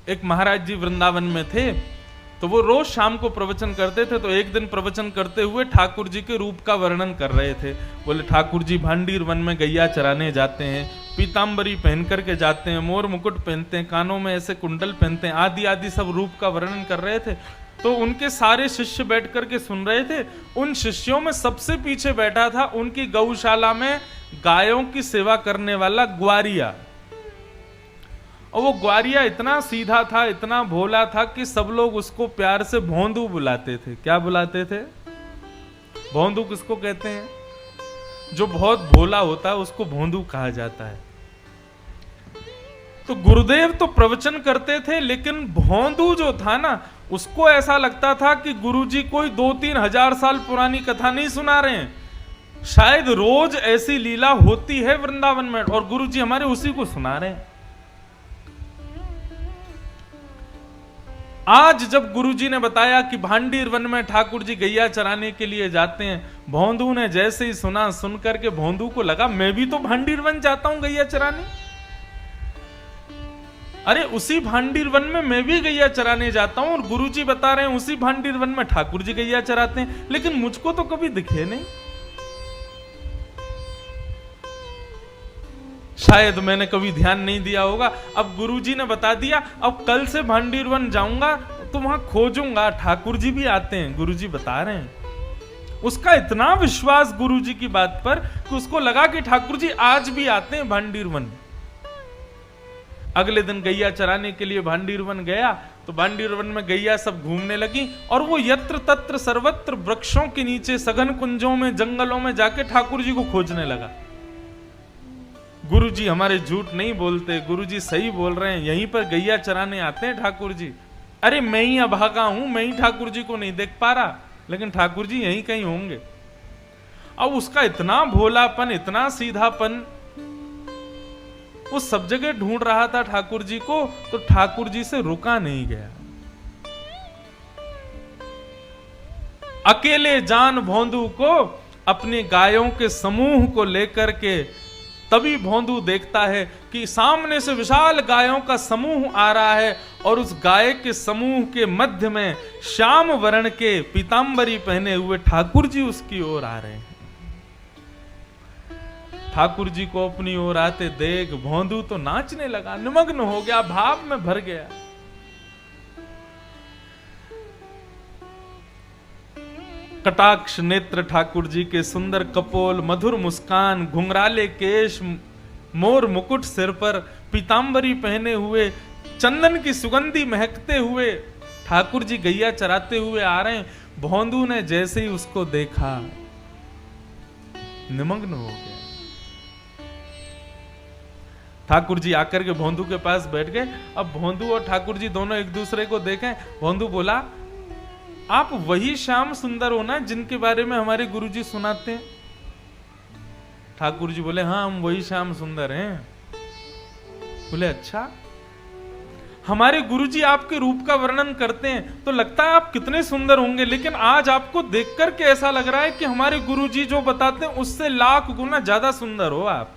एक महाराज जी वृंदावन में थे, तो वो रोज शाम को प्रवचन करते थे। तो एक दिन प्रवचन करते हुए ठाकुर जी के रूप का वर्णन कर रहे थे। बोले ठाकुर जी भांडीर वन में गैया चराने जाते हैं, पीताम्बरी पहन करके जाते हैं, मोर मुकुट पहनते हैं, कानों में ऐसे कुंडल पहनते हैं, आदि आदि सब रूप का वर्णन कर रहे थे। तो उनके सारे शिष्य बैठ करके सुन रहे थे। उन शिष्यों में सबसे पीछे बैठा था उनकी गौशाला में गायों की सेवा करने वाला ग्वारिया। और वो ग्वारिया इतना सीधा था, इतना भोला था कि सब लोग उसको प्यार से भोंदू बुलाते थे। क्या बुलाते थे? भोंदू किसको कहते हैं? जो बहुत भोला होता है उसको भोंदू कहा जाता है। तो गुरुदेव तो प्रवचन करते थे, लेकिन भोंदू जो था ना, उसको ऐसा लगता था कि गुरुजी कोई 2-3 हजार साल पुरानी कथा नहीं सुना रहे हैं, शायद रोज ऐसी लीला होती है वृंदावन में और गुरुजी हमारे उसी को सुना रहे हैं। आज जब गुरुजी ने बताया कि भांडीर वन में ठाकुर जी गैया चराने के लिए जाते हैं, भोंदू ने जैसे ही सुना, सुन करके भोंदू को लगा मैं भी तो भांडीर वन जाता हूं गैया चराने। अरे उसी भांडीर वन में मैं भी गैया चराने जाता हूं और गुरुजी बता रहे हैं उसी भांडीर वन में ठाकुर जी गैया चराते हैं, लेकिन मुझको तो कभी दिखे नहीं। शायद मैंने कभी ध्यान नहीं दिया होगा। अब गुरुजी ने बता दिया, अब कल से भांडीर वन जाऊंगा तो वहां खोजूंगा, ठाकुर जी भी आते हैं, गुरुजी बता रहे हैं। उसका इतना विश्वास गुरुजी की बात पर कि उसको लगा कि ठाकुर जी आज भी आते हैं भांडीर वन। अगले दिन गैया चराने के लिए भांडीर वन गया, तो भांडीर वन में गैया सब घूमने लगी और वो यत्र तत्र सर्वत्र वृक्षों के नीचे, सघन कुंजों में, जंगलों में जाके ठाकुर जी को खोजने लगा। गुरुजी हमारे झूठ नहीं बोलते, गुरुजी सही बोल रहे हैं, यहीं पर गैया चराने आते हैं ठाकुर जी। अरे मैं ही अभागा हूं, मैं ही ठाकुर जी को नहीं देख पा रहा, लेकिन ठाकुर जी यहीं कहीं होंगे। अब उसका इतना भोलापन, इतना सीधापन, वो सब जगह ढूंढ रहा था ठाकुर जी को, तो ठाकुर जी से रुका नहीं गया। अकेले जान भोंदू को अपने गायों के समूह को लेकर के, तभी भोंदू देखता है कि सामने से विशाल गायों का समूह आ रहा है और उस गाय के समूह के मध्य में श्याम वर्ण के पीतांबरी पहने हुए ठाकुर जी उसकी ओर आ रहे हैं। ठाकुर जी को अपनी ओर आते देख भोंदू तो नाचने लगा, निमग्न हो गया, भाव में भर गया। कटाक्ष नेत्र ठाकुर जी के, सुंदर कपोल, मधुर मुस्कान, घुंघराले केश, मोर मुकुट सिर पर, पीतांबरी पहने हुए, चंदन की सुगंधी महकते हुए ठाकुर जी गैया चराते हुए आ रहे हैं। भोंदू ने जैसे ही उसको देखा निमग्न हो गया। ठाकुर जी आकर के भोंदू के पास बैठ गए। अब भोंदू और ठाकुर जी दोनों एक दूसरे को देखें। भोंदू बोला, आप वही श्याम सुंदर हो ना जिनके बारे में हमारे गुरुजी सुनाते हैं? ठाकुर जी बोले, हाँ हम वही श्याम सुंदर हैं। बोले, अच्छा। हमारे गुरुजी आपके रूप का वर्णन करते हैं तो लगता है आप कितने सुंदर होंगे, लेकिन आज आपको देखकर के ऐसा लग रहा है कि हमारे गुरुजी जो बताते हैं उससे लाख गुना ज्यादा सुंदर हो आप।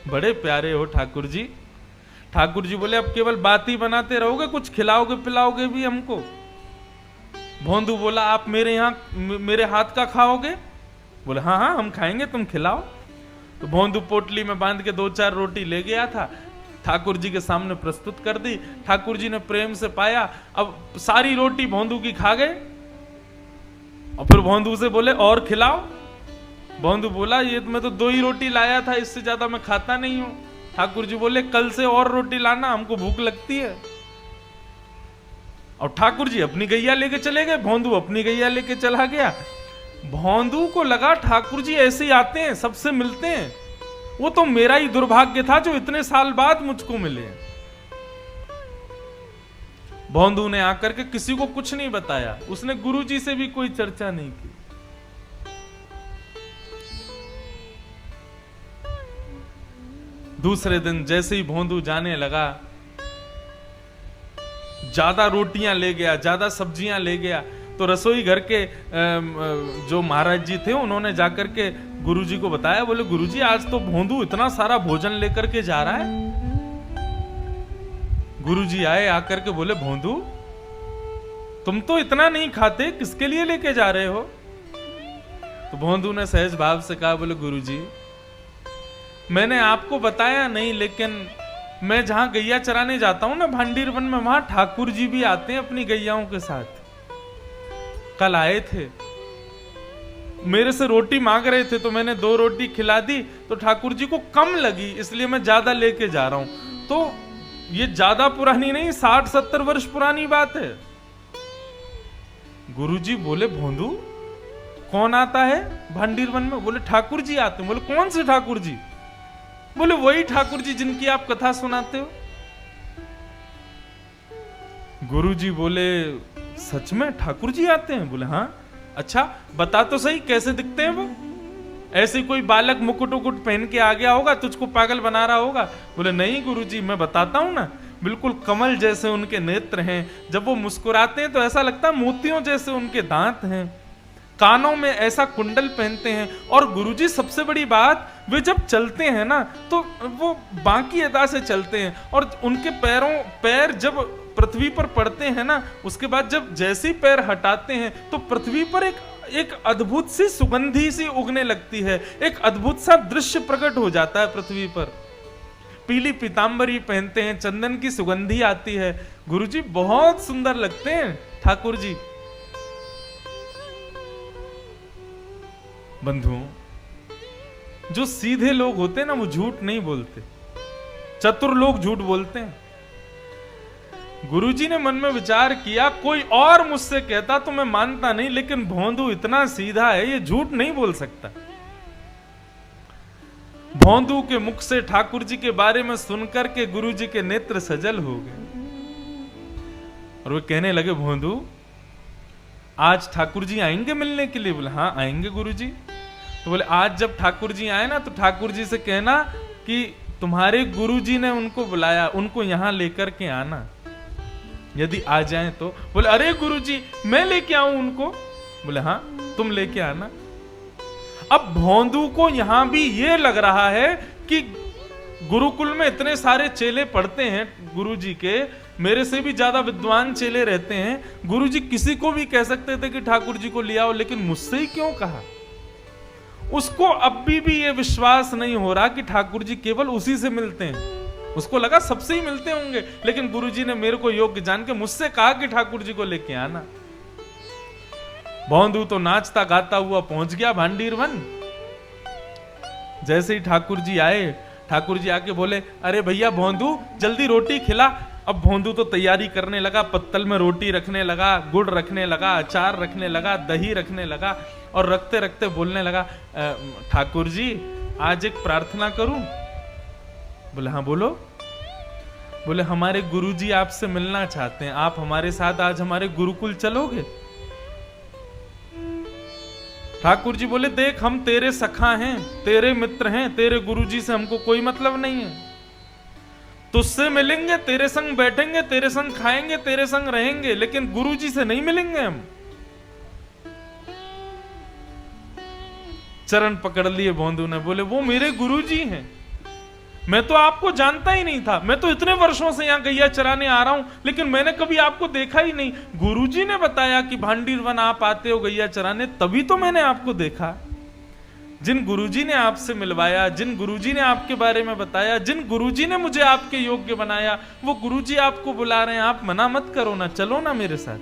बड़े प्यारे हो ठाकुर जी। ठाकुर जी बोले, अब केवल बात ही बनाते रहोगे, कुछ खिलाओगे पिलाओगे भी हमको? भोंदू बोला, आप मेरे यहाँ मेरे हाथ का खाओगे? बोले, हाँ हाँ हम खाएंगे, तुम खिलाओ। तो भोंदू पोटली में बांध के 2-4 रोटी ले गया था, ठाकुर जी के सामने प्रस्तुत कर दी। ठाकुर जी ने प्रेम से पाया। अब सारी रोटी भोंदू की खा गए और फिर भोंदू से बोले, और खिलाओ। भोंदू बोला, ये मैं तो 2 ही रोटी लाया था, इससे ज्यादा मैं खाता नहीं हूं। ठाकुर जी बोले, कल से और रोटी लाना, हमको भूख लगती है। और ठाकुर जी अपनी गैया लेके चले गए, भोंदू अपनी गैया लेके चला गया। भोंदू को लगा ठाकुर जी ऐसे ही आते हैं, सबसे मिलते हैं, वो तो मेरा ही दुर्भाग्य था जो इतने साल बाद मुझको मिले। भोंदू ने आकर के किसी को कुछ नहीं बताया, उसने गुरुजी से भी कोई चर्चा नहीं की। दूसरे दिन जैसे ही भोंदू जाने लगा, ज्यादा रोटियां ले गया, ज्यादा सब्जियां ले गया। तो रसोई घर के जो महाराज जी थे उन्होंने जाकर के गुरुजी को बताया। बोले, गुरुजी आज तो भोंदू इतना सारा भोजन लेकर के जा रहा है। गुरुजी आए, आकर के बोले भोंदू तुम तो इतना नहीं खाते, किसके लिए लेके जा रहे हो? तो भोंदू ने सहज भाव से कहा, बोले गुरुजी मैंने आपको बताया नहीं, लेकिन मैं जहां गैया चराने जाता हूं ना भांडीर वन में, वहां ठाकुर जी भी आते हैं अपनी गैयाओं के साथ। कल आए थे, मेरे से रोटी मांग रहे थे तो मैंने 2 रोटी खिला दी, तो ठाकुर जी को कम लगी इसलिए मैं ज्यादा लेके जा रहा हूं। तो ये ज्यादा पुरानी नहीं, 60-70 वर्ष पुरानी बात है। गुरुजी बोले भोंदू कौन आता है भांडीर वन में? बोले ठाकुर जी आते हैं। बोले कौन से ठाकुर जी? बोले वही ठाकुर जी जिनकी आप कथा सुनाते हो। गुरुजी बोले सच में ठाकुर जी आते हैं? बोले हाँ। अच्छा बता तो सही कैसे दिखते हैं वो? ऐसे कोई बालक मुकुट उकुट पहन के आ गया होगा, तुझको पागल बना रहा होगा? बोले नहीं गुरुजी मैं बताता हूं ना, बिल्कुल कमल जैसे उनके नेत्र हैं, जब वो मुस्कुराते हैं तो ऐसा लगता है मोतियों जैसे उनके दांत हैं, कानों में ऐसा कुंडल पहनते हैं, और गुरुजी सबसे बड़ी बात वे जब चलते हैं ना तो वो बांकी अदा से चलते हैं, और उनके पैर जब पृथ्वी पर पड़ते हैं ना, उसके बाद जब जैसे पैर हटाते हैं तो पृथ्वी पर एक अद्भुत सी सुगंधी सी उगने लगती है, एक अद्भुत सा दृश्य प्रकट हो जाता है पृथ्वी पर। पीली पीतांबरी पहनते हैं, चंदन की सुगंधी आती है। गुरुजी बहुत सुंदर लगते हैं ठाकुर जी। बंधुओं, जो सीधे लोग होते हैं ना वो झूठ नहीं बोलते, चतुर लोग झूठ बोलते हैं। गुरुजी ने मन में विचार किया, कोई और मुझसे कहता तो मैं मानता नहीं, लेकिन भोंदू इतना सीधा है, ये झूठ नहीं बोल सकता। भोंदू के मुख से ठाकुर जी के बारे में सुनकर के गुरुजी के नेत्र सजल हो गए, और वे कहने लगे भोंदू आज ठाकुर जी आएंगे मिलने के लिए? बोले हाँ आएंगे गुरुजी। तो बोले आज जब ठाकुर जी आए ना तो ठाकुर जी से कहना कि तुम्हारे गुरुजी ने उनको बुलाया, उनको यहां लेकर के आना, यदि आ जाएं तो। बोले अरे गुरुजी मैं लेके आऊं उनको? बोले हाँ तुम लेके आना। अब भोंदू को यहां भी ये लग रहा है कि गुरुकुल में इतने सारे चेले पढ़ते हैं गुरुजी के, मेरे से भी ज्यादा विद्वान चेले रहते हैं, गुरुजी किसी को भी कह सकते थे कि ठाकुर जी को ले आओ, लेकिन मुझसे ही क्यों कहा? उसको अब भी ये विश्वास नहीं हो रहा कि ठाकुर जी केवल उसी से मिलते हैं। उसको लगा सबसे ही मिलते होंगे, लेकिन गुरुजी ने मेरे को योग्य जान के मुझसे कहा कि ठाकुर जी को लेके आना। भोंदू तो नाचता गाता हुआ पहुंच गया भांडीर वन। जैसे ही ठाकुर जी आए, ठाकुर जी आके बोले अरे भैया भोंदू जल्दी रोटी खिला। अब भोंदू तो तैयारी करने लगा, पत्तल में रोटी रखने लगा, गुड़ रखने लगा, अचार रखने लगा, दही रखने लगा, और रखते रखते बोलने लगा ठाकुर जी आज एक प्रार्थना करूं? बोले हाँ बोलो। बोले हमारे गुरुजी आपसे मिलना चाहते हैं, आप हमारे साथ आज हमारे गुरुकुल चलोगे? ठाकुर जी बोले देख हम तेरे सखा हैं, तेरे मित्र हैं, तेरे गुरुजी से हमको कोई मतलब नहीं है। तुझसे मिलेंगे, तेरे संग बैठेंगे, तेरे संग खाएंगे, तेरे संग रहेंगे, लेकिन गुरुजी से नहीं मिलेंगे हम। चरण पकड़ लिए भोंदू ने, बोले वो मेरे गुरुजी हैं, मैं तो आपको जानता ही नहीं था, मैं तो इतने वर्षों से यहाँ गैया चराने आ रहा हूं, लेकिन मैंने कभी आपको देखा ही नहीं। गुरुजी ने बताया कि भांडीर वन आप आते हो गैया चराने, तभी तो मैंने आपको देखा। जिन गुरुजी ने आपसे मिलवाया, जिन गुरुजी ने आपके बारे में बताया, जिन गुरुजी ने मुझे आपके योग्य बनाया, वो गुरुजी आपको बुला रहे हैं, आप मना मत करो ना, चलो ना मेरे साथ।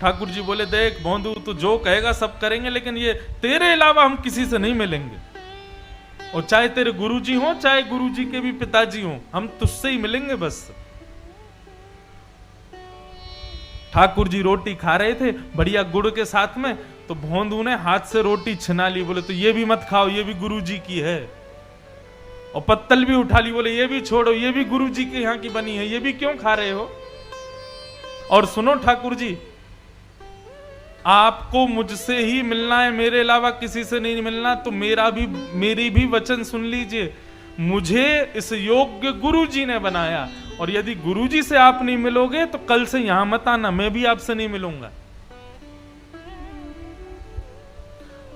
ठाकुर जी बोले देख भोंदू तू जो कहेगा सब करेंगे, लेकिन ये तेरे अलावा हम किसी से नहीं मिलेंगे, और चाहे तेरे गुरुजी हो चाहे गुरुजी के भी पिताजी हो, हम तुझसे ही मिलेंगे बस। ठाकुर जी रोटी खा रहे थे बढ़िया गुड़ के साथ में, तो भोंदू ने हाथ से रोटी छिना ली। बोले तो ये भी मत खाओ, ये भी गुरुजी की है। और पत्तल भी उठा ली, बोले ये भी छोड़ो, ये भी गुरुजी के यहाँ की बनी है, ये भी क्यों खा रहे हो? और सुनो ठाकुर जी, आपको मुझसे ही मिलना है, मेरे अलावा किसी से नहीं मिलना, तो मेरी भी वचन सुन लीजिए। मुझे इस योग्य गुरुजी ने बनाया, और यदि गुरुजी से आप नहीं मिलोगे तो कल से यहां मत आना, मैं भी आपसे नहीं मिलूंगा।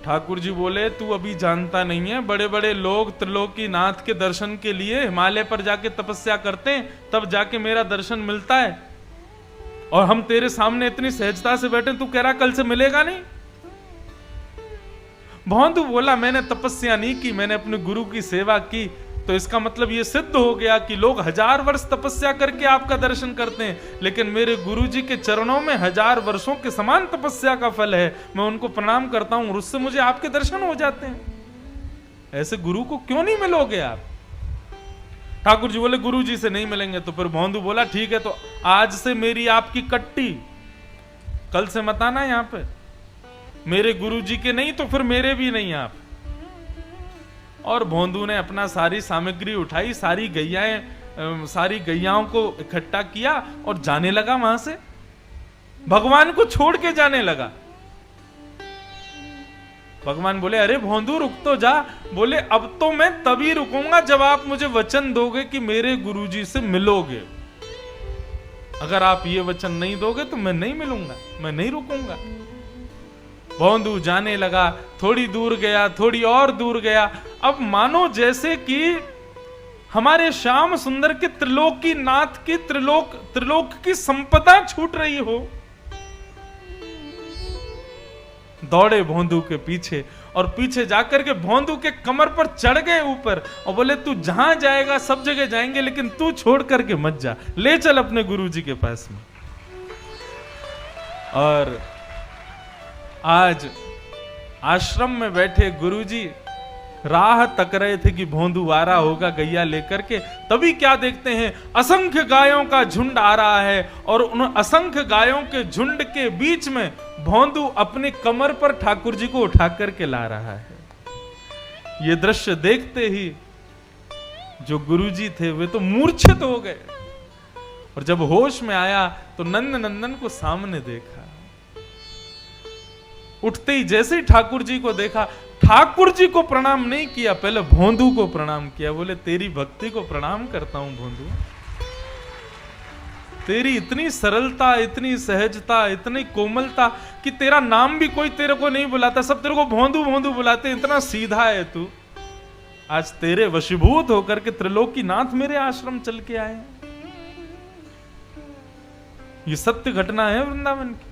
ठाकुर जी बोले तू अभी जानता नहीं है, बड़े बड़े लोग त्रिलोकीनाथ के दर्शन के लिए हिमालय पर जाके तपस्या करते हैं, तब जाके मेरा दर्शन मिलता है, और हम तेरे सामने इतनी सहजता से बैठे, तू कह रहा कल से मिलेगा नहीं। भौंदू बोला मैंने तपस्या नहीं की, मैंने अपने गुरु की सेवा की, तो इसका मतलब ये सिद्ध हो गया कि लोग 1000 वर्ष तपस्या करके आपका दर्शन करते हैं, लेकिन मेरे गुरु जी के चरणों में 1000 वर्षों के समान तपस्या का फल है, मैं उनको प्रणाम करता हूं और उससे मुझे आपके दर्शन हो जाते हैं। ऐसे गुरु को क्यों नहीं मिलोगे आप? ठाकुर जी बोले गुरु जी से नहीं मिलेंगे। तो फिर भौंदू बोला ठीक है, तो आज से मेरी आपकी कट्टी, कल से मत आना यहां पे, मेरे गुरु जी के नहीं तो फिर मेरे भी नहीं आप। और भौंदू ने अपना सारी सामग्री उठाई, सारी गैयाओं को इकट्ठा किया और जाने लगा वहां से, भगवान को छोड़ के जाने लगा। भगवान बोले अरे भौंदू रुक तो जा। बोले अब तो मैं तभी रुकूंगा जब आप मुझे वचन दोगे कि मेरे गुरुजी से मिलोगे। अगर आप ये वचन नहीं दोगे तो मैं नहीं मिलूंगा, मैं नहीं रुकूंगा। भौंदू जाने लगा, थोड़ी दूर गया, थोड़ी और दूर गया। अब मानो जैसे कि हमारे श्याम सुंदर के त्रिलोकीनाथ की त्रिलोक की संपदा छूट रही हो। दौड़े भौंदू के पीछे और पीछे जाकर के भौंदू के कमर पर चढ़ गए ऊपर और बोले तू जहां जाएगा सब जगह जाएंगे, लेकिन तू छोड़ करके मत जा, ले चल अपने गुरुजी के पास में। और आज आश्रम में बैठे गुरुजी राह तक रहे थे कि भौंदू आ रहा होगा गैया लेकर के। तभी क्या देखते हैं, असंख्य गायों का झुंड आ रहा है और उन असंख्य गायों के झुंड के बीच में भौंदू अपने कमर पर ठाकुर जी को उठा करके ला रहा है। ये दृश्य देखते ही जो गुरुजी थे वे तो मूर्छित हो गए, और जब होश में आया तो नंद नंदन को सामने देखा। उठते ही जैसे ही ठाकुर जी को देखा, ठाकुर जी को प्रणाम नहीं किया, पहले भौंदू को प्रणाम किया। बोले तेरी भक्ति को प्रणाम करता हूं भौंदू, तेरी इतनी सरलता, इतनी सहजता, इतनी कोमलता कि तेरा नाम भी कोई तेरे को नहीं बुलाता, सब तेरे को भौंदू भौंदू बुलाते, इतना सीधा है तू। आज तेरे वशीभूत होकर के त्रिलोकीनाथ मेरे आश्रम चल के आए। ये सत्य घटना है वृंदावन की।